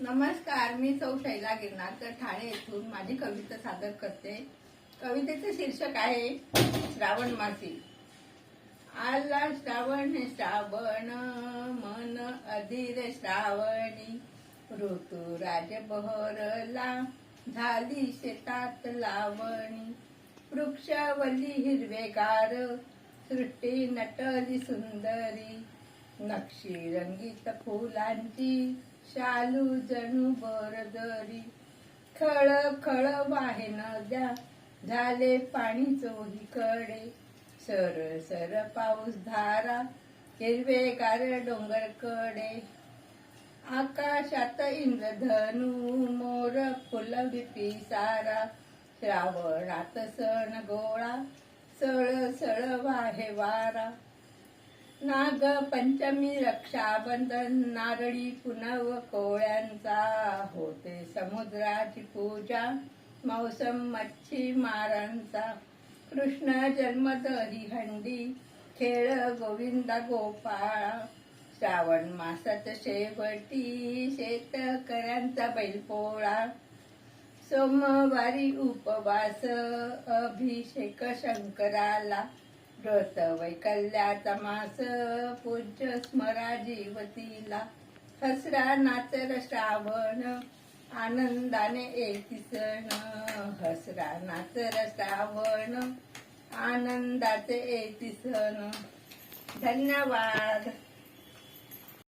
नमस्कार, मी सौ शैला गिरनारकर ठाणे येथून माझी कविता सादर करते. कवितेचे शीर्षक आहे श्रावण मासी. आला श्रावण श्रावण मन अधीर श्रावणी, ऋतुराज बहरला झाली शेतात लावणी. वृक्षवल्ली हिरवेगार सृष्टी नटली सुंदरी, नक्षी रंगीत फुलांची शालू जणू बरदरी. खळ खळ वाहे नद्या झाले पाणी चोहीकडे, सर सर पाऊस धारा हिरवेगार डोंगरकडे. आकाशात इंद्रधनू मोर फुलवी पिसारा, श्रावणात सण गोळा सळ सळ वाहे वारा. नाग पंचमी रक्षाबंधन नारळी पुनव कोळ्यांचा, होते समुद्राची पूजा मौसम मच्छीमारांचा. कृष्ण जन्म दहीहंडी खेळ गोविंदा गोपाळा, श्रावण मासात शेवटी शेतकऱ्यांचा बैलपोळा. सोमवारी उपवास अभिषेक शंकराला, व्रत वैकल्याचा मास पूज्य स्मरा जीवतीला. हसरा नाचर श्रावण आनंदाने येती सण, हसरा नाचर श्रावण आनंदाचे येती सण. धन्यवाद.